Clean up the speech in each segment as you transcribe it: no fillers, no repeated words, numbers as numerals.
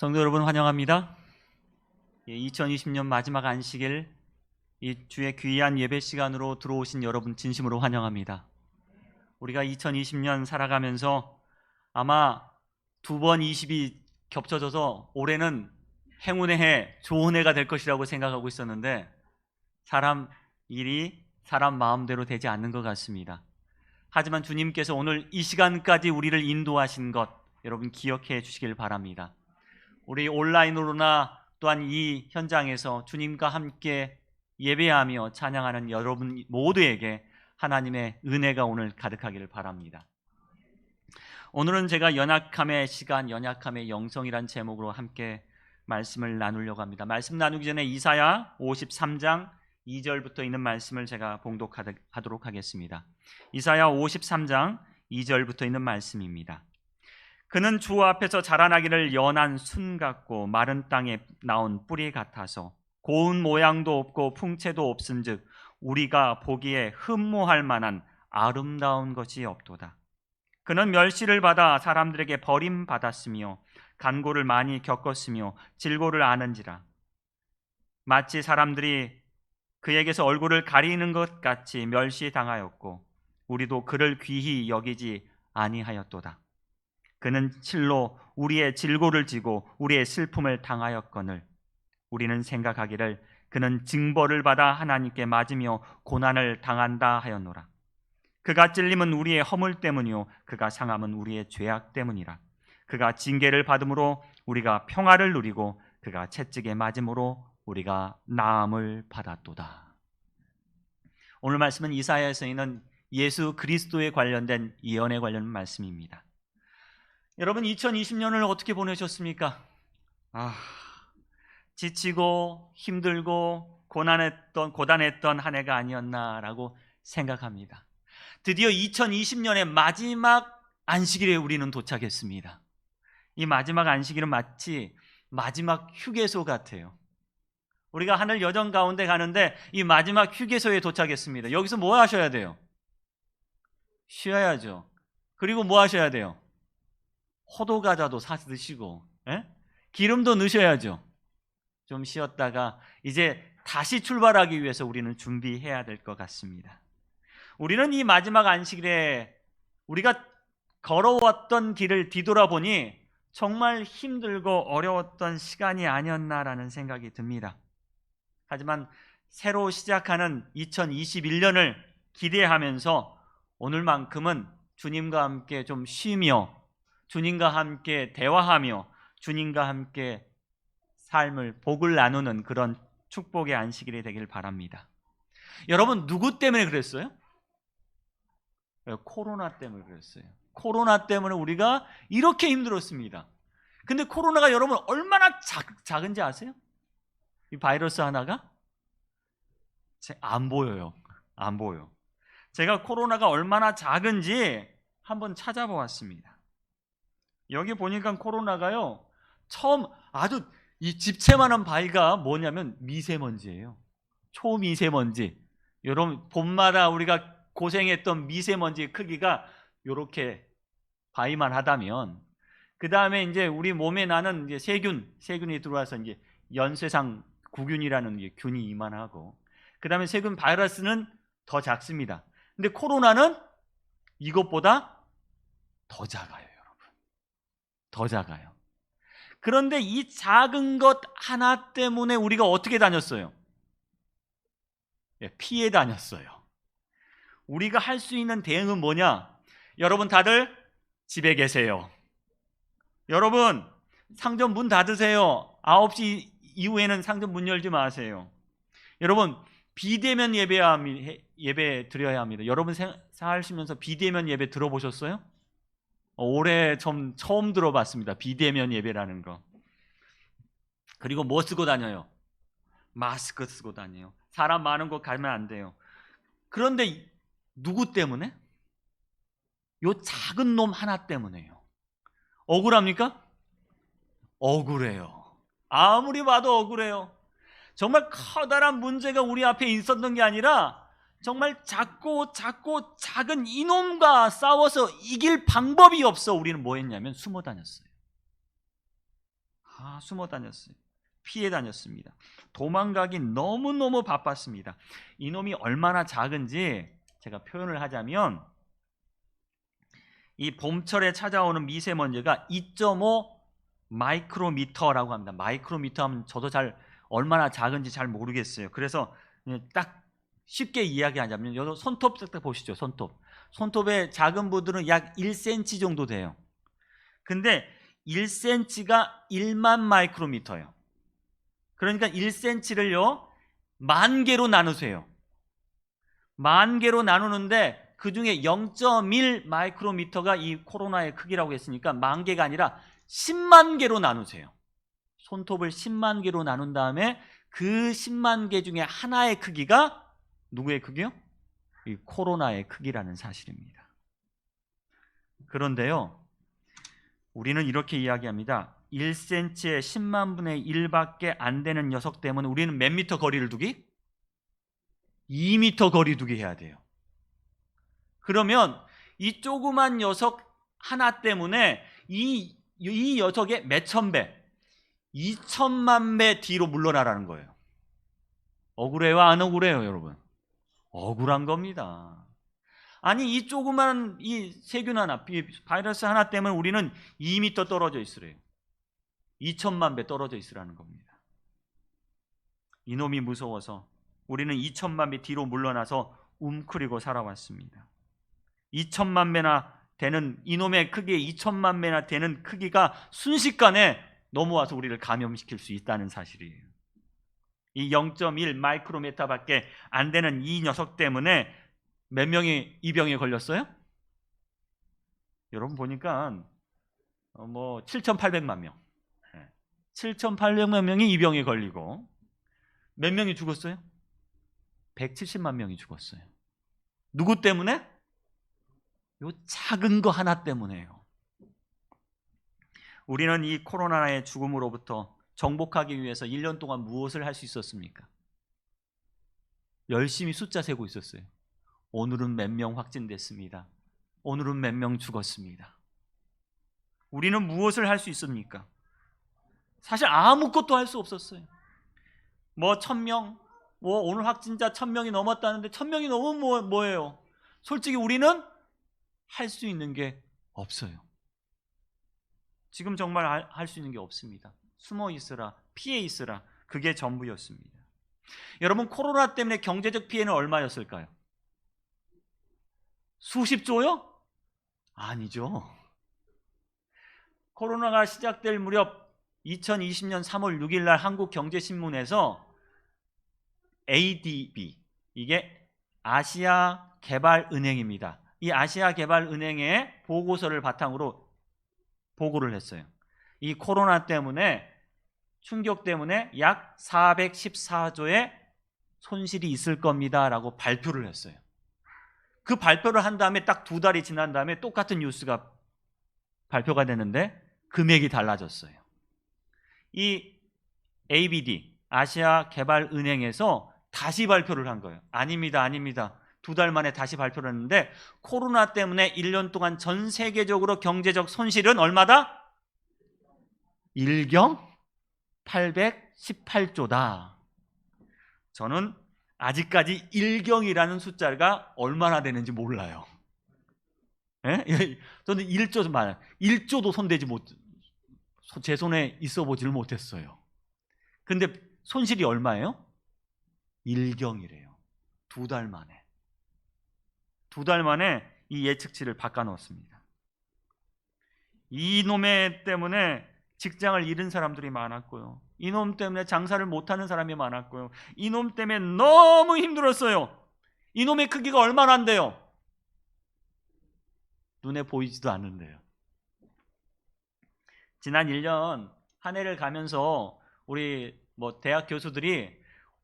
성도 여러분 환영합니다. 2020년 마지막 안식일 이 주의 귀한 예배 시간으로 들어오신 여러분 진심으로 환영합니다. 우리가 2020년 살아가면서 아마 두 번 20이 겹쳐져서 올해는 행운의 해, 좋은 해가 될 것이라고 생각하고 있었는데 사람 일이 사람 마음대로 되지 않는 것 같습니다. 하지만 주님께서 오늘 이 시간까지 우리를 인도하신 것 여러분 기억해 주시길 바랍니다. 우리 온라인으로나 또한 이 현장에서 주님과 함께 예배하며 찬양하는 여러분 모두에게 하나님의 은혜가 오늘 가득하기를 바랍니다. 오늘은 제가 연약함의 시간, 연약함의 영성이란 제목으로 함께 말씀을 나누려고 합니다. 말씀 나누기 전에 이사야 53장 2절부터 있는 말씀을 제가 봉독하도록 하겠습니다. 이사야 53장 2절부터 있는 말씀입니다. 그는 주 앞에서 자라나기를 연한 순 같고 마른 땅에 나온 뿌리 같아서 고운 모양도 없고 풍채도 없은즉 우리가 보기에 흠모할 만한 아름다운 것이 없도다. 그는 멸시를 받아 사람들에게 버림받았으며 간고를 많이 겪었으며 질고를 아는지라. 마치 사람들이 그에게서 얼굴을 가리는 것 같이 멸시당하였고 우리도 그를 귀히 여기지 아니하였도다. 그는 실로 우리의 질고를 지고 우리의 슬픔을 당하였거늘 우리는 생각하기를 그는 징벌을 받아 하나님께 맞으며 고난을 당한다 하였노라. 그가 찔림은 우리의 허물 때문이요 그가 상함은 우리의 죄악 때문이라. 그가 징계를 받음으로 우리가 평화를 누리고 그가 채찍에 맞음으로 우리가 나음을 받았도다. 오늘 말씀은 이사야에서 있는 예수 그리스도에 관련된 예언에 관련 말씀입니다. 여러분 2020년을 어떻게 보내셨습니까? 지치고 힘들고 고단했던 한 해가 아니었나라고 생각합니다. 드디어 2020년의 마지막 안식일에 우리는 도착했습니다. 이 마지막 안식일은 마치 마지막 휴게소 같아요. 우리가 하늘 여정 가운데 가는데 이 마지막 휴게소에 도착했습니다. 여기서 뭐 하셔야 돼요? 쉬어야죠. 그리고 뭐 하셔야 돼요? 호두 과자도 사 드시고 기름도 넣으셔야죠. 좀 쉬었다가 이제 다시 출발하기 위해서 우리는 준비해야 될 것 같습니다. 우리는 이 마지막 안식일에 우리가 걸어왔던 길을 뒤돌아보니 정말 힘들고 어려웠던 시간이 아니었나라는 생각이 듭니다. 하지만 새로 시작하는 2021년을 기대하면서 오늘만큼은 주님과 함께 좀 쉬며 주님과 함께 대화하며 주님과 함께 삶을 복을 나누는 그런 축복의 안식일이 되길 바랍니다. 여러분 누구 때문에 그랬어요? 코로나 때문에 그랬어요. 코로나 때문에 우리가 이렇게 힘들었습니다. 근데 코로나가 여러분 얼마나 작은지 아세요? 이 바이러스 하나가 안 보여요. 안 보여. 제가 코로나가 얼마나 작은지 한번 찾아보았습니다. 여기 보니까 코로나가요 처음 아주 이 집채만한 바위가 뭐냐면 미세먼지예요. 초미세먼지. 여러분 봄마다 우리가 고생했던 미세먼지 크기가 이렇게 바위만 하다면 그 다음에 이제 우리 몸에 나는 이제 세균이 들어와서 이제 연쇄상 구균이라는 게 균이 이만하고 그 다음에 세균 바이러스는 더 작습니다. 근데 코로나는 이것보다 더 작아요. 더 작아요. 그런데 이 작은 것 하나 때문에 우리가 어떻게 다녔어요? 피해 다녔어요. 우리가 할 수 있는 대응은 뭐냐? 여러분 다들 집에 계세요. 여러분 상점 문 닫으세요. 9시 이후에는 상점 문 열지 마세요. 여러분 비대면 예배 드려야 합니다. 여러분 생활하시면서 비대면 예배 들어보셨어요? 올해 처음 들어봤습니다. 비대면 예배라는 거. 그리고 뭐 쓰고 다녀요? 마스크 쓰고 다녀요. 사람 많은 곳 가면 안 돼요. 그런데 누구 때문에? 요 작은 놈 하나 때문에요. 억울합니까? 억울해요. 아무리 봐도 억울해요. 정말 커다란 문제가 우리 앞에 있었던 게 아니라 정말 작고 작은 이놈과 싸워서 이길 방법이 없어 우리는 뭐 했냐면 숨어 다녔어요. 다 숨어 다녔어요. 피해 다녔습니다. 도망가기 너무너무 바빴습니다. 이놈이 얼마나 작은지 제가 표현을 하자면 이 봄철에 찾아오는 미세먼지가 2.5 마이크로미터라고 합니다. 마이크로미터 하면 저도 잘 얼마나 작은지 잘 모르겠어요. 그래서 딱 쉽게 이야기하자면 여기 손톱 딱 보시죠. 손톱의 작은 부들은 약 1cm 정도 돼요. 근데 1cm가 1만 마이크로미터예요. 그러니까 1cm를요 10,000개로 나누세요. 10,000개로 나누는데 그 중에 0.1 마이크로미터가 이 코로나의 크기라고 했으니까 10,000개가 아니라 10만 개로 나누세요. 손톱을 10만 개로 나눈 다음에 그 10만 개 중에 하나의 크기가 누구의 크기요? 이 코로나의 크기라는 사실입니다. 그런데요, 우리는 이렇게 이야기합니다. 1cm에 10만 분의 1밖에 안 되는 녀석 때문에 우리는 몇 미터 거리를 두기? 2미터 거리 두기 해야 돼요. 그러면 이 조그만 녀석 하나 때문에 이 녀석의 몇천 배, 2천만 배 뒤로 물러나라는 거예요. 억울해요, 안 억울해요, 여러분? 억울한 겁니다. 아니 이 조그만 이 세균 하나, 바이러스 하나 때문에 우리는 2미터 떨어져 있으래요. 2천만 배 떨어져 있으라는 겁니다. 이놈이 무서워서 우리는 2천만 배 뒤로 물러나서 웅크리고 살아왔습니다. 2천만 배나 되는 이놈의 크기에 2천만 배나 되는 크기가 순식간에 넘어와서 우리를 감염시킬 수 있다는 사실이에요. 이 0.1 마이크로미터밖에 안 되는 이 녀석 때문에 몇 명이 이 병에 걸렸어요? 여러분 보니까 7,800만 명, 7,800만 명이 이 병에 걸리고 몇 명이 죽었어요? 170만 명이 죽었어요. 누구 때문에? 요 작은 거 하나 때문에요. 우리는 이 코로나의 죽음으로부터 정복하기 위해서 1년 동안 무엇을 할 수 있었습니까? 열심히 숫자 세고 있었어요. 오늘은 몇 명 확진됐습니다. 오늘은 몇 명 죽었습니다. 우리는 무엇을 할 수 있습니까? 사실 아무것도 할 수 없었어요. 1,000명, 오늘 확진자 1,000명이 넘었다는데 1,000명이 넘으면 뭐예요? 솔직히 우리는 할 수 있는 게 없어요. 지금 정말 할 수 있는 게 없습니다. 숨어 있으라, 피해 있으라, 그게 전부였습니다. 여러분, 코로나 때문에 경제적 피해는 얼마였을까요? 수십조요? 아니죠. 코로나가 시작될 무렵 2020년 3월 6일 날 한국경제신문에서 ADB, 이게 아시아개발은행입니다. 이 아시아개발은행의 보고서를 바탕으로 보고를 했어요. 이 코로나 때문에, 충격 때문에 약 414조의 손실이 있을 겁니다 라고 발표를 했어요. 그 발표를 한 다음에 딱 2달이 지난 다음에 똑같은 뉴스가 발표가 되는데 금액이 달라졌어요. 이 ABD, 아시아개발은행에서 다시 발표를 한 거예요. 아닙니다. 2달 만에 다시 발표를 했는데 코로나 때문에 1년 동안 전 세계적으로 경제적 손실은 얼마다? 1경 818조다. 저는 아직까지 1경이라는 숫자가 얼마나 되는지 몰라요. 예? 저는 1조도 손대지 제 손에 있어 보지를 못했어요. 근데 손실이 얼마예요? 1경이래요. 2달 만에. 2달 만에 이 예측치를 바꿔놓았습니다. 이놈의 때문에 직장을 잃은 사람들이 많았고요. 이놈 때문에 장사를 못하는 사람이 많았고요. 이놈 때문에 너무 힘들었어요. 이놈의 크기가 얼마나 안 돼요? 눈에 보이지도 않는데요. 지난 1년 한 해를 가면서 우리 대학 교수들이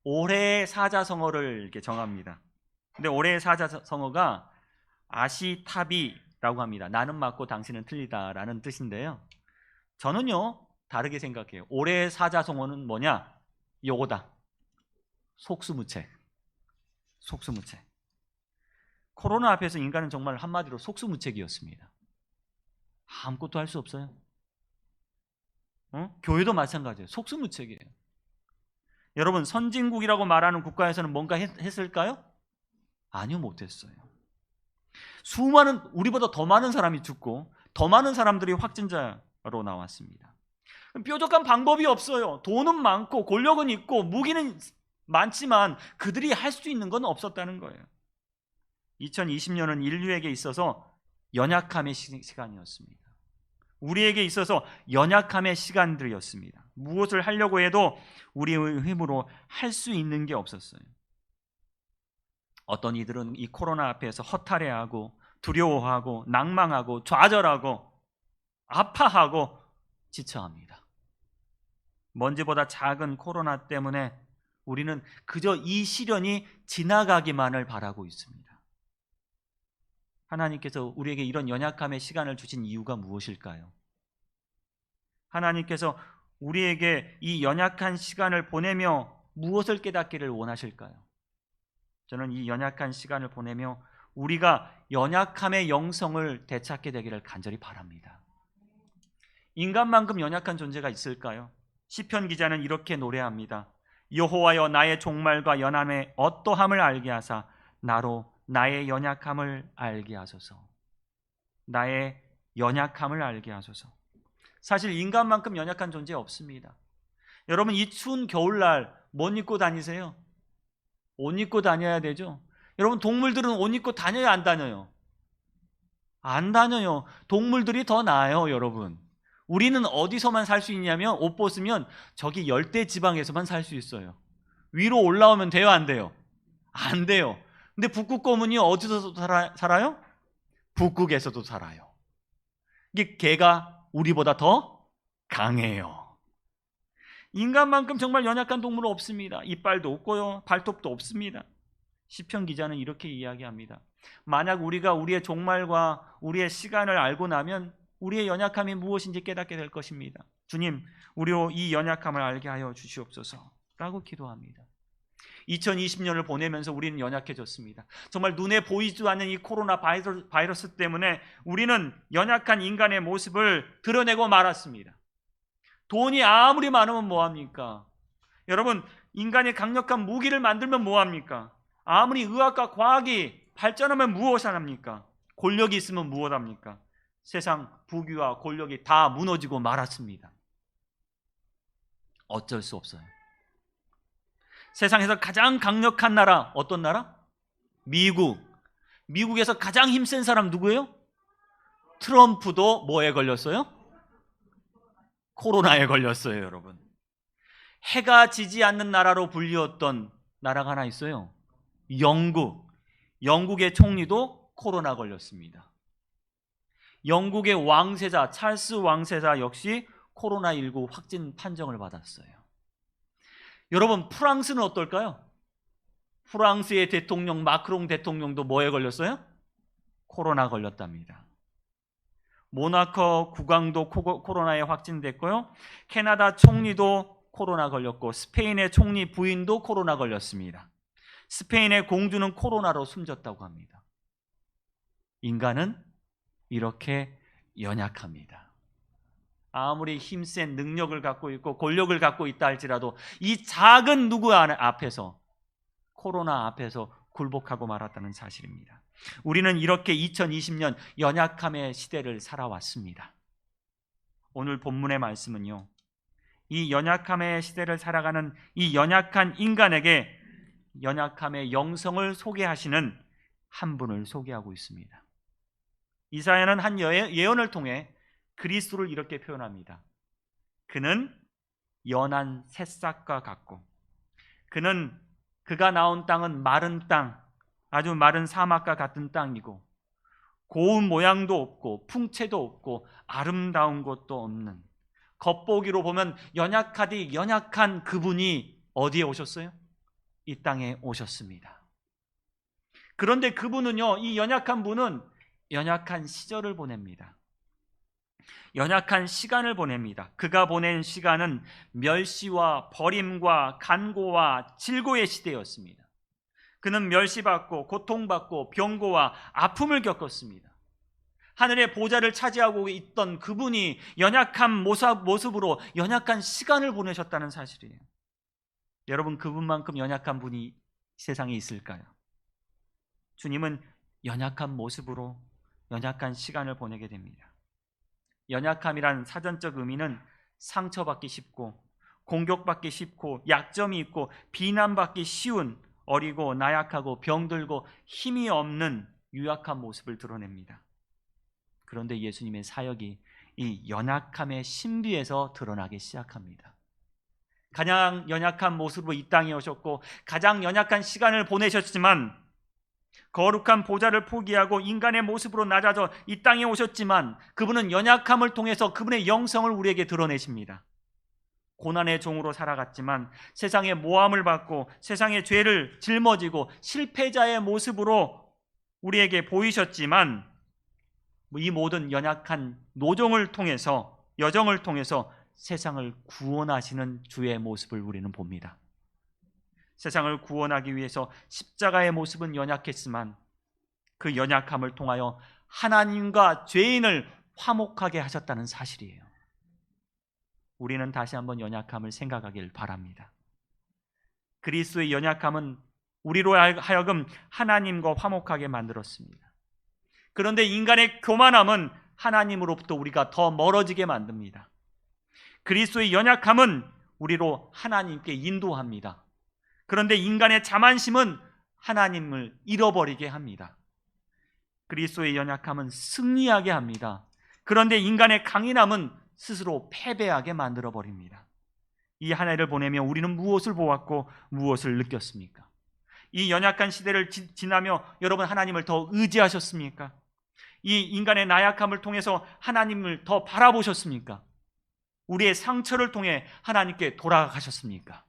올해의 사자성어를 이렇게 정합니다. 근데 올해의 사자성어가 아시타비라고 합니다. 나는 맞고 당신은 틀리다라는 뜻인데요. 저는요 다르게 생각해요. 올해의 사자성어는 뭐냐? 요거다. 속수무책. 코로나 앞에서 인간은 정말 한마디로 속수무책이었습니다. 아무것도 할 수 없어요. 교회도 마찬가지예요. 속수무책이에요. 여러분, 선진국이라고 말하는 국가에서는 뭔가 했을까요? 아니요, 못했어요. 수많은, 우리보다 더 많은 사람이 죽고 더 많은 사람들이 확진자로 나왔습니다. 뾰족한 방법이 없어요. 돈은 많고 권력은 있고 무기는 많지만 그들이 할 수 있는 건 없었다는 거예요. 2020년은 인류에게 있어서 연약함의 시간이었습니다. 우리에게 있어서 연약함의 시간들이었습니다. 무엇을 하려고 해도 우리의 힘으로 할 수 있는 게 없었어요. 어떤 이들은 이 코로나 앞에서 허탈해하고 두려워하고 낭망하고 좌절하고 아파하고 지쳐합니다. 먼지보다 작은 코로나 때문에 우리는 그저 이 시련이 지나가기만을 바라고 있습니다. 하나님께서 우리에게 이런 연약함의 시간을 주신 이유가 무엇일까요? 하나님께서 우리에게 이 연약한 시간을 보내며 무엇을 깨닫기를 원하실까요? 저는 이 연약한 시간을 보내며 우리가 연약함의 영성을 되찾게 되기를 간절히 바랍니다. 인간만큼 연약한 존재가 있을까요? 시편 기자는 이렇게 노래합니다. 여호와여, 나의 종말과 연함의 어떠함을 알게 하사 나로 나의 연약함을 알게 하소서. 나의 연약함을 알게 하소서. 사실 인간만큼 연약한 존재 없습니다. 여러분, 이 추운 겨울날 못 입고 다니세요? 옷 입고 다녀야 되죠. 여러분, 동물들은 옷 입고 다녀요, 안 다녀요? 안 다녀요. 동물들이 더 나아요, 여러분. 우리는 어디서만 살 수 있냐면, 옷 벗으면 저기 열대 지방에서만 살 수 있어요. 위로 올라오면 돼요, 안 돼요? 안 돼요. 근데 북극 거문이 어디서 살아요? 북극에서도 살아요. 이게 개가 우리보다 더 강해요. 인간만큼 정말 연약한 동물은 없습니다. 이빨도 없고요, 발톱도 없습니다. 시편 기자는 이렇게 이야기합니다. 만약 우리가 우리의 종말과 우리의 시간을 알고 나면 우리의 연약함이 무엇인지 깨닫게 될 것입니다. 주님, 우리로 이 연약함을 알게 하여 주시옵소서 라고 기도합니다. 2020년을 보내면서 우리는 연약해졌습니다. 정말 눈에 보이지도 않는 이 코로나 바이러스 때문에 우리는 연약한 인간의 모습을 드러내고 말았습니다. 돈이 아무리 많으면 뭐합니까? 여러분, 인간이 강력한 무기를 만들면 뭐합니까? 아무리 의학과 과학이 발전하면 무엇을 합니까? 권력이 있으면 무엇합니까? 세상 부귀와 권력이 다 무너지고 말았습니다. 어쩔 수 없어요. 세상에서 가장 강력한 나라, 어떤 나라? 미국. 미국에서 가장 힘센 사람 누구예요? 트럼프도 뭐에 걸렸어요? 코로나에 걸렸어요, 여러분. 해가 지지 않는 나라로 불리웠던 나라가 하나 있어요. 영국. 영국의 총리도 코로나 걸렸습니다. 영국의 왕세자, 찰스 왕세자 역시 코로나19 확진 판정을 받았어요. 여러분, 프랑스는 어떨까요? 프랑스의 대통령 마크롱 대통령도 뭐에 걸렸어요? 코로나 걸렸답니다. 모나코 국왕도 코로나에 확진됐고요. 캐나다 총리도 코로나 걸렸고 스페인의 총리 부인도 코로나 걸렸습니다. 스페인의 공주는 코로나로 숨졌다고 합니다. 인간은 이렇게 연약합니다. 아무리 힘센 능력을 갖고 있고 권력을 갖고 있다 할지라도 이 작은 누구 앞에서, 코로나 앞에서 굴복하고 말았다는 사실입니다. 우리는 이렇게 2020년 연약함의 시대를 살아왔습니다. 오늘 본문의 말씀은요, 이 연약함의 시대를 살아가는 이 연약한 인간에게 연약함의 영성을 소개하시는 한 분을 소개하고 있습니다. 이사야는 한 예언을 통해 그리스도를 이렇게 표현합니다. 그는 연한 새싹과 같고, 그가 나온 땅은 마른 땅, 아주 마른 사막과 같은 땅이고, 고운 모양도 없고 풍채도 없고 아름다운 것도 없는, 겉보기로 보면 연약하디 연약한 그분이 어디에 오셨어요? 이 땅에 오셨습니다. 그런데 그분은요, 이 연약한 분은 연약한 시절을 보냅니다. 연약한 시간을 보냅니다. 그가 보낸 시간은 멸시와 버림과 간고와 질고의 시대였습니다. 그는 멸시받고 고통받고 병고와 아픔을 겪었습니다. 하늘의 보좌를 차지하고 있던 그분이 연약한 모습으로 연약한 시간을 보내셨다는 사실이에요. 여러분, 그분만큼 연약한 분이 세상에 있을까요? 주님은 연약한 모습으로 연약한 시간을 보내게 됩니다. 연약함이란 사전적 의미는 상처받기 쉽고 공격받기 쉽고 약점이 있고 비난받기 쉬운 어리고 나약하고 병들고 힘이 없는 유약한 모습을 드러냅니다. 그런데 예수님의 사역이 이 연약함의 신비에서 드러나기 시작합니다. 가장 연약한 모습으로 이 땅에 오셨고 가장 연약한 시간을 보내셨지만, 거룩한 보좌를 포기하고 인간의 모습으로 낮아져 이 땅에 오셨지만, 그분은 연약함을 통해서 그분의 영성을 우리에게 드러내십니다. 고난의 종으로 살아갔지만 세상의 모함을 받고 세상의 죄를 짊어지고 실패자의 모습으로 우리에게 보이셨지만, 이 모든 연약한 노정을 통해서, 여정을 통해서 세상을 구원하시는 주의 모습을 우리는 봅니다. 세상을 구원하기 위해서 십자가의 모습은 연약했지만 그 연약함을 통하여 하나님과 죄인을 화목하게 하셨다는 사실이에요. 우리는 다시 한번 연약함을 생각하길 바랍니다. 그리스도의 연약함은 우리로 하여금 하나님과 화목하게 만들었습니다. 그런데 인간의 교만함은 하나님으로부터 우리가 더 멀어지게 만듭니다. 그리스도의 연약함은 우리로 하나님께 인도합니다. 그런데 인간의 자만심은 하나님을 잃어버리게 합니다. 그리스도의 연약함은 승리하게 합니다. 그런데 인간의 강인함은 스스로 패배하게 만들어버립니다. 이 한 해를 보내며 우리는 무엇을 보았고 무엇을 느꼈습니까? 이 연약한 시대를 지나며 여러분, 하나님을 더 의지하셨습니까? 이 인간의 나약함을 통해서 하나님을 더 바라보셨습니까? 우리의 상처를 통해 하나님께 돌아가셨습니까?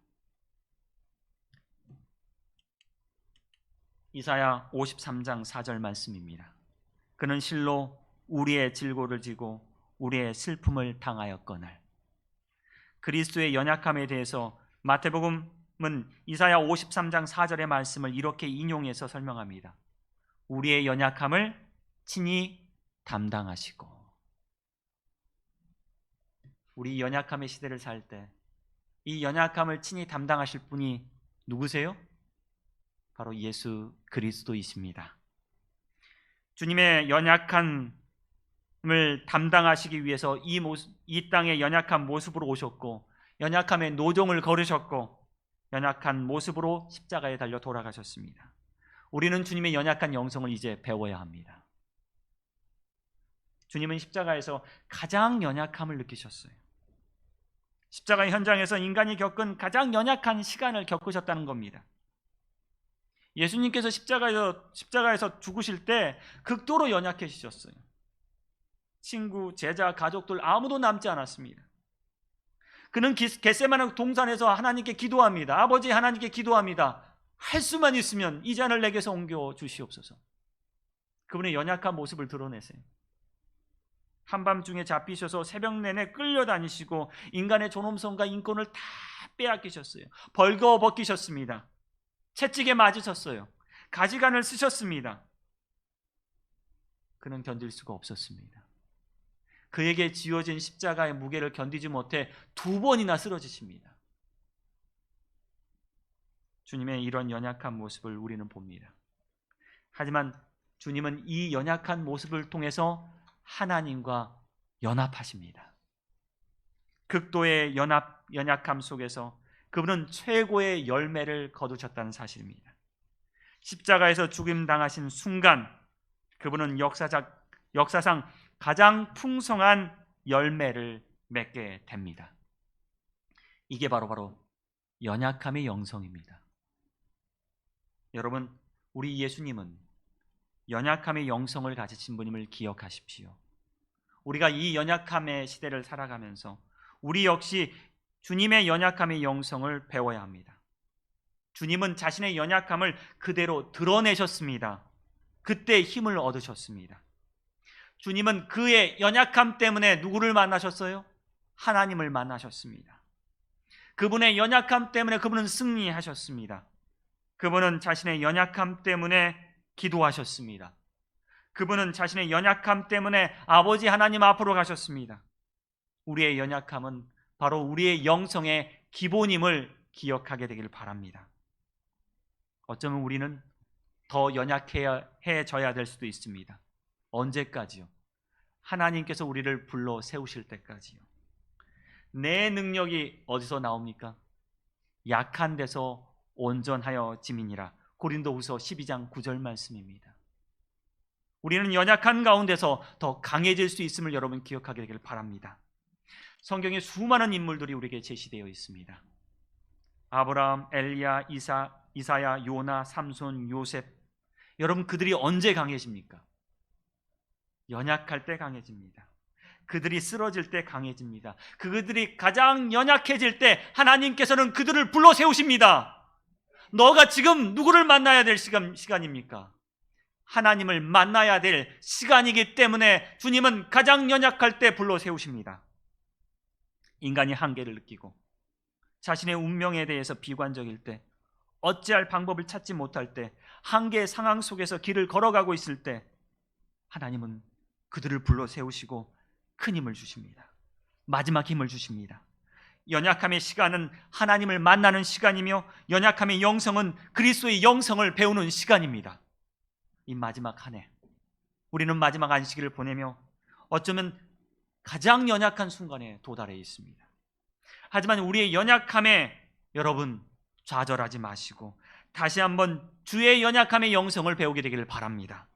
이사야 53장 4절 말씀입니다. 그는 실로 우리의 질고를 지고 우리의 슬픔을 당하였거늘. 그리스도의 연약함에 대해서 마태복음은 이사야 53장 4절의 말씀을 이렇게 인용해서 설명합니다. 우리의 연약함을 친히 담당하시고. 우리 연약함의 시대를 살 때 이 연약함을 친히 담당하실 분이 누구세요? 바로 예수 그리스도이십니다. 주님의 연약함을 담당하시기 위해서 이 땅의 연약한 모습으로 오셨고, 연약함의 노종을 걸으셨고, 연약한 모습으로 십자가에 달려 돌아가셨습니다. 우리는 주님의 연약한 영성을 이제 배워야 합니다. 주님은 십자가에서 가장 연약함을 느끼셨어요. 십자가 현장에서 인간이 겪은 가장 연약한 시간을 겪으셨다는 겁니다. 예수님께서 십자가에서 죽으실 때 극도로 연약해지셨어요. 친구, 제자, 가족들 아무도 남지 않았습니다. 그는 겟세마네 동산에서 하나님께 기도합니다. 아버지, 하나님께 기도합니다. 할 수만 있으면 이 잔을 내게서 옮겨 주시옵소서. 그분의 연약한 모습을 드러내세요. 한밤중에 잡히셔서 새벽 내내 끌려다니시고 인간의 존엄성과 인권을 다 빼앗기셨어요. 벌거벗기셨습니다. 채찍에 맞으셨어요. 가지관을 쓰셨습니다. 그는 견딜 수가 없었습니다. 그에게 지어진 십자가의 무게를 견디지 못해 2번이나 쓰러지십니다. 주님의 이런 연약한 모습을 우리는 봅니다. 하지만 주님은 이 연약한 모습을 통해서 하나님과 연합하십니다. 극도의 연약함 속에서 그분은 최고의 열매를 거두셨다는 사실입니다. 십자가에서 죽임당하신 순간 그분은 역사상 가장 풍성한 열매를 맺게 됩니다. 이게 바로 연약함의 영성입니다. 여러분, 우리 예수님은 연약함의 영성을 가지신 분임을 기억하십시오. 우리가 이 연약함의 시대를 살아가면서 우리 역시 주님의 연약함의 영성을 배워야 합니다. 주님은 자신의 연약함을 그대로 드러내셨습니다. 그때 힘을 얻으셨습니다. 주님은 그의 연약함 때문에 누구를 만나셨어요? 하나님을 만나셨습니다. 그분의 연약함 때문에 그분은 승리하셨습니다. 그분은 자신의 연약함 때문에 기도하셨습니다. 그분은 자신의 연약함 때문에 아버지 하나님 앞으로 가셨습니다. 우리의 연약함은 바로 우리의 영성의 기본임을 기억하게 되길 바랍니다. 어쩌면 우리는 더 연약해져야 될 수도 있습니다. 언제까지요? 하나님께서 우리를 불러 세우실 때까지요. 내 능력이 어디서 나옵니까? 약한 데서 온전하여 지민이라. 고린도후서 12장 9절 말씀입니다. 우리는 연약한 가운데서 더 강해질 수 있음을 여러분 기억하게 되길 바랍니다. 성경에 수많은 인물들이 우리에게 제시되어 있습니다. 아브라함, 엘리야, 이사야, 요나, 삼손, 요셉. 여러분, 그들이 언제 강해집니까? 연약할 때 강해집니다. 그들이 쓰러질 때 강해집니다. 그들이 가장 연약해질 때 하나님께서는 그들을 불러 세우십니다. 너가 지금 누구를 만나야 될 시간입니까? 하나님을 만나야 될 시간이기 때문에 주님은 가장 연약할 때 불러 세우십니다. 인간이 한계를 느끼고 자신의 운명에 대해서 비관적일 때, 어찌할 방법을 찾지 못할 때, 한계의 상황 속에서 길을 걸어가고 있을 때 하나님은 그들을 불러 세우시고 큰 힘을 주십니다. 마지막 힘을 주십니다. 연약함의 시간은 하나님을 만나는 시간이며 연약함의 영성은 그리스도의 영성을 배우는 시간입니다. 이 마지막 한 해 우리는 마지막 안식일을 보내며 어쩌면 가장 연약한 순간에 도달해 있습니다. 하지만 우리의 연약함에 여러분 좌절하지 마시고 다시 한번 주의 연약함의 영성을 배우게 되기를 바랍니다.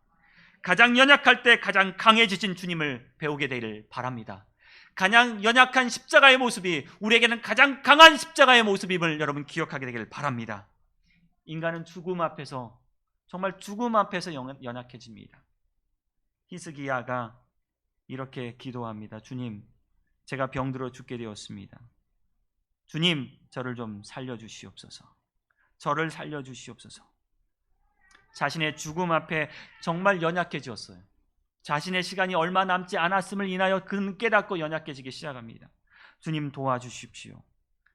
가장 연약할 때 가장 강해지신 주님을 배우게 되기를 바랍니다. 가장 연약한 십자가의 모습이 우리에게는 가장 강한 십자가의 모습임을 여러분 기억하게 되기를 바랍니다. 인간은 죽음 앞에서, 정말 죽음 앞에서 연약해집니다. 히스기야가 이렇게 기도합니다. 주님, 제가 병들어 죽게 되었습니다. 주님, 저를 좀 살려주시옵소서. 저를 살려주시옵소서. 자신의 죽음 앞에 정말 연약해졌어요. 자신의 시간이 얼마 남지 않았음을 인하여 그는 깨닫고 연약해지기 시작합니다. 주님 도와주십시오.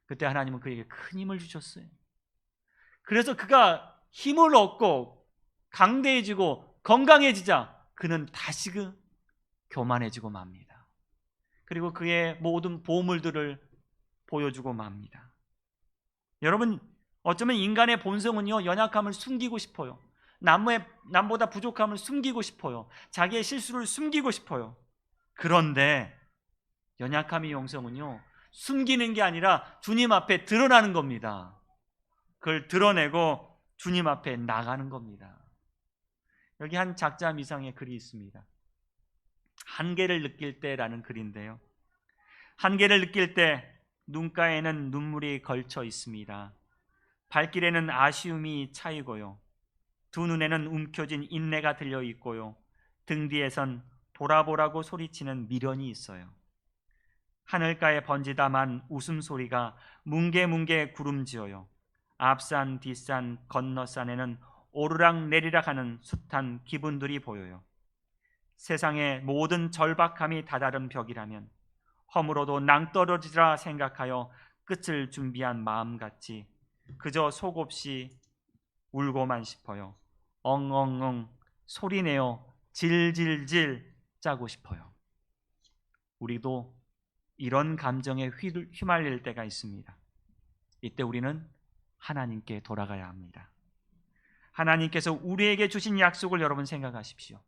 그때 하나님은 그에게 큰 힘을 주셨어요. 그래서 그가 힘을 얻고 강대해지고 건강해지자 그는 다시 교만해지고 맙니다. 그리고 그의 모든 보물들을 보여주고 맙니다. 여러분, 어쩌면 인간의 본성은요, 연약함을 숨기고 싶어요. 남보다 부족함을 숨기고 싶어요. 자기의 실수를 숨기고 싶어요. 그런데 연약함의 영성은요, 숨기는 게 아니라 주님 앞에 드러나는 겁니다. 그걸 드러내고 주님 앞에 나가는 겁니다. 여기 한 작자 미상의 글이 있습니다. 한계를 느낄 때라는 글인데요, 한계를 느낄 때 눈가에는 눈물이 걸쳐 있습니다. 발길에는 아쉬움이 차이고요, 두 눈에는 움켜진 인내가 들려 있고요, 등 뒤에선 돌아보라고 소리치는 미련이 있어요. 하늘가에 번지다만 웃음소리가 뭉게뭉게 구름지어요. 앞산 뒷산 건너산에는 오르락 내리락 하는 숱한 기분들이 보여요. 세상의 모든 절박함이 다다른 벽이라면 허물어도 낭떠러지라 생각하여 끝을 준비한 마음같이 그저 속없이 울고만 싶어요. 엉엉엉 소리내어 질질질 짜고 싶어요. 우리도 이런 감정에 휘말릴 때가 있습니다. 이때 우리는 하나님께 돌아가야 합니다. 하나님께서 우리에게 주신 약속을 여러분 생각하십시오.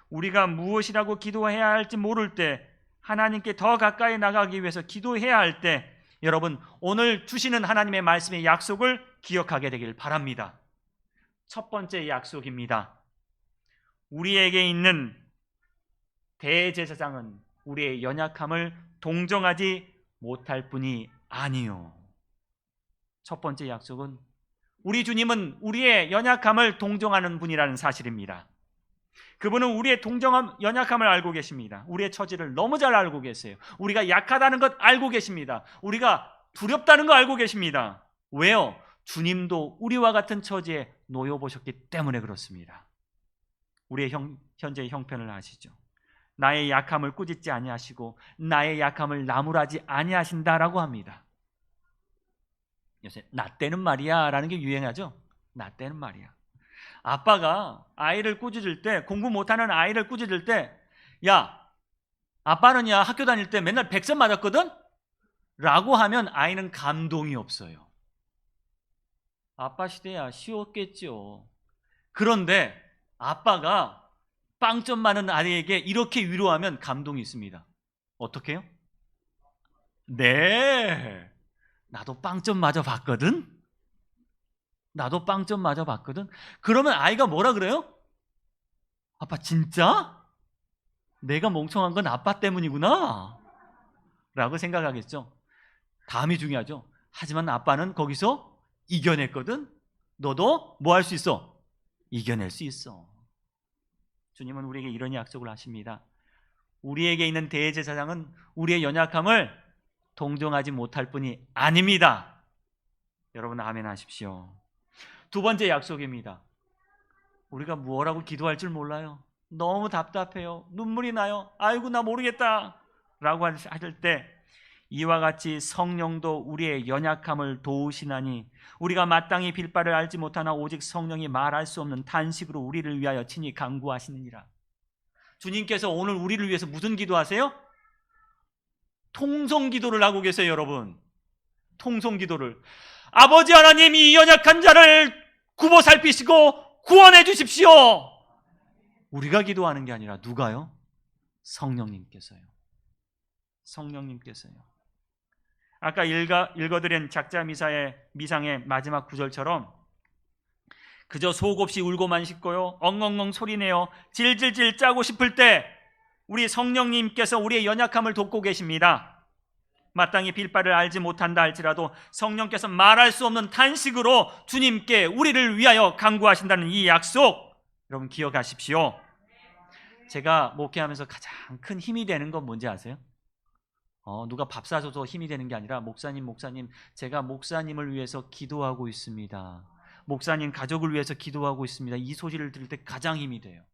우리가 무엇이라고 기도해야 할지 모를 때, 하나님께 더 가까이 나가기 위해서 기도해야 할 때, 여러분 오늘 주시는 하나님의 말씀의 약속을 기억하게 되길 바랍니다. 첫 번째 약속입니다. 우리에게 있는 대제사장은 우리의 연약함을 동정하지 못할 뿐이 아니요. 첫 번째 약속은 우리 주님은 우리의 연약함을 동정하는 분이라는 사실입니다. 그분은 우리의 연약함을 알고 계십니다. 우리의 처지를 너무 잘 알고 계세요. 우리가 약하다는 것 알고 계십니다. 우리가 두렵다는 거 알고 계십니다. 왜요? 주님도 우리와 같은 처지에 놓여보셨기 때문에 그렇습니다. 우리의 현재의 형편을 아시죠? 나의 약함을 꾸짖지 아니하시고 나의 약함을 나무라지 아니하신다라고 합니다. 요새 나 때는 말이야 라는 게 유행하죠? 나 때는 말이야. 아빠가 아이를 꾸짖을 때, 공부 못하는 아이를 꾸짖을 때, 야, 아빠는 야 학교 다닐 때 맨날 100점 맞았거든? 라고 하면 아이는 감동이 없어요. 아빠 시대야 쉬웠겠죠. 그런데 아빠가 빵점 많은 아이에게 이렇게 위로하면 감동이 있습니다. 어떻게 해요? 네, 나도 빵점 맞아 봤거든? 나도 빵점 맞아 봤거든? 그러면 아이가 뭐라 그래요? 아빠 진짜? 내가 멍청한 건 아빠 때문이구나 라고 생각하겠죠. 다음이 중요하죠. 하지만 아빠는 거기서 이겨냈거든? 너도 뭐 할 수 있어? 이겨낼 수 있어. 주님은 우리에게 이런 약속을 하십니다. 우리에게 있는 대제사장은 우리의 연약함을 동정하지 못할 뿐이 아닙니다. 여러분 아멘 하십시오. 두 번째 약속입니다. 우리가 뭐라고 기도할 줄 몰라요. 너무 답답해요. 눈물이 나요. 아이고 나 모르겠다 라고 할 때 이와 같이 성령도 우리의 연약함을 도우시나니 우리가 마땅히 빌 바를 알지 못하나 오직 성령이 말할 수 없는 탄식으로 우리를 위하여 친히 간구하시느니라. 주님께서 오늘 우리를 위해서 무슨 기도하세요? 통성기도를 하고 계세요. 여러분, 통성기도를. 아버지 하나님, 이 연약한 자를 굽어 살피시고 구원해 주십시오. 우리가 기도하는 게 아니라 누가요? 성령님께서요. 성령님께서요. 아까 읽어드린 작자 미상의 마지막 구절처럼 그저 속 없이 울고만 싶고요, 엉엉엉 소리내어 질질질 짜고 싶을 때 우리 성령님께서 우리의 연약함을 돕고 계십니다. 마땅히 빌 바를 알지 못한다 할지라도 성령께서 말할 수 없는 탄식으로 주님께 우리를 위하여 간구하신다는 이 약속, 여러분 기억하십시오. 제가 목회하면서 가장 큰 힘이 되는 건 뭔지 아세요? 누가 밥 사줘서 힘이 되는 게 아니라 목사님 제가 목사님을 위해서 기도하고 있습니다, 목사님 가족을 위해서 기도하고 있습니다, 이 소리를 들을 때 가장 힘이 돼요.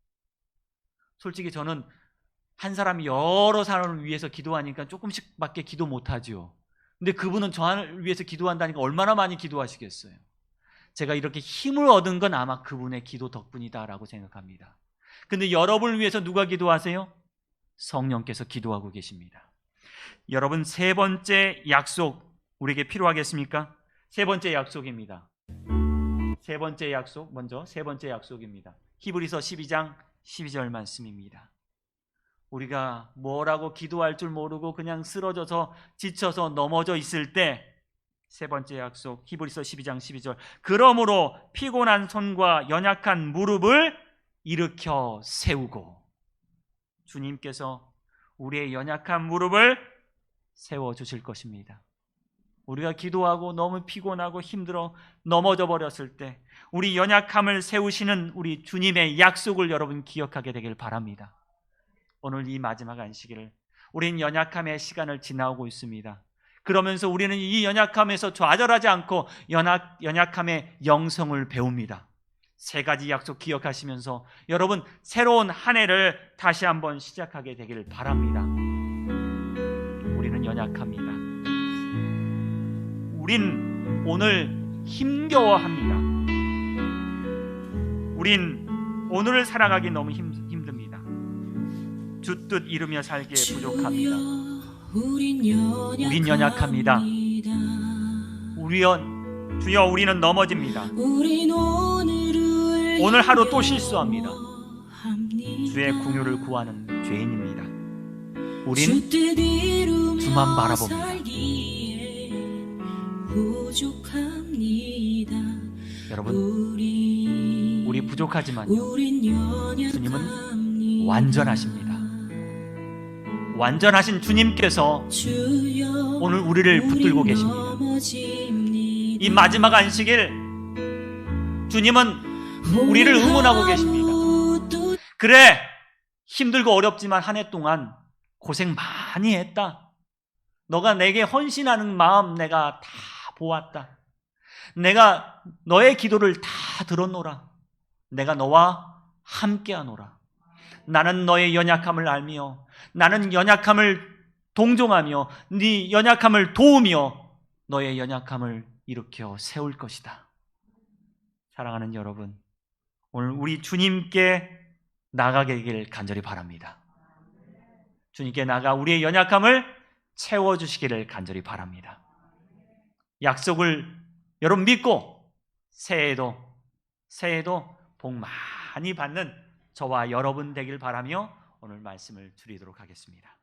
솔직히 저는 한 사람이 여러 사람을 위해서 기도하니까 조금씩밖에 기도 못하죠. 근데 그분은 저를 위해서 기도한다니까 얼마나 많이 기도하시겠어요. 제가 이렇게 힘을 얻은 건 아마 그분의 기도 덕분이다라고 생각합니다. 근데 여러분을 위해서 누가 기도하세요? 성령께서 기도하고 계십니다. 여러분, 세 번째 약속 우리에게 필요하겠습니까? 세 번째 약속입니다. 세 번째 약속, 먼저 세 번째 약속입니다. 히브리서 12장 12절 말씀입니다. 우리가 뭐라고 기도할 줄 모르고 그냥 쓰러져서 지쳐서 넘어져 있을 때 세 번째 약속, 히브리서 12장 12절. 그러므로 피곤한 손과 연약한 무릎을 일으켜 세우고, 주님께서 우리의 연약한 무릎을 세워주실 것입니다. 우리가 기도하고 너무 피곤하고 힘들어 넘어져 버렸을 때 우리 연약함을 세우시는 우리 주님의 약속을 여러분 기억하게 되길 바랍니다. 오늘 이 마지막 안식일을, 우린 연약함의 시간을 지나오고 있습니다. 그러면서 우리는 이 연약함에서 좌절하지 않고 연약함의 영성을 배웁니다. 세 가지 약속 기억하시면서 여러분 새로운 한 해를 다시 한번 시작하게 되길 바랍니다. 우리는 연약합니다. 우린 오늘 힘겨워합니다. 우린 오늘을 살아가기 너무 힘듭니다. 주 뜻 이루며 살기에 부족합니다. 우린 연약합니다. 주여 우리는 넘어집니다. 오늘 하루 또 실수합니다. 주의 긍휼을 구하는 죄인입니다. 우린 주만 바라봅니다. 여러분, 우리 부족하지만요, 주님은 완전하십니다. 완전하신 주님께서 오늘 우리를 붙들고 계십니다. 이 마지막 안식일 주님은 우리를 응원하고 계십니다. 그래, 힘들고 어렵지만 한 해 동안 고생 많이 했다. 너가 내게 헌신하는 마음 내가 다 보았다. 내가 너의 기도를 다 들었노라. 내가 너와 함께하노라. 나는 너의 연약함을 알며 나는 연약함을 동정하며 네 연약함을 도우며 너의 연약함을 일으켜 세울 것이다. 사랑하는 여러분, 오늘 우리 주님께 나가게 되기를 간절히 바랍니다. 주님께 나가 우리의 연약함을 채워주시기를 간절히 바랍니다. 약속을 여러분 믿고 새해에도 복 많이 받는 저와 여러분 되길 바라며 오늘 말씀을 드리도록 하겠습니다.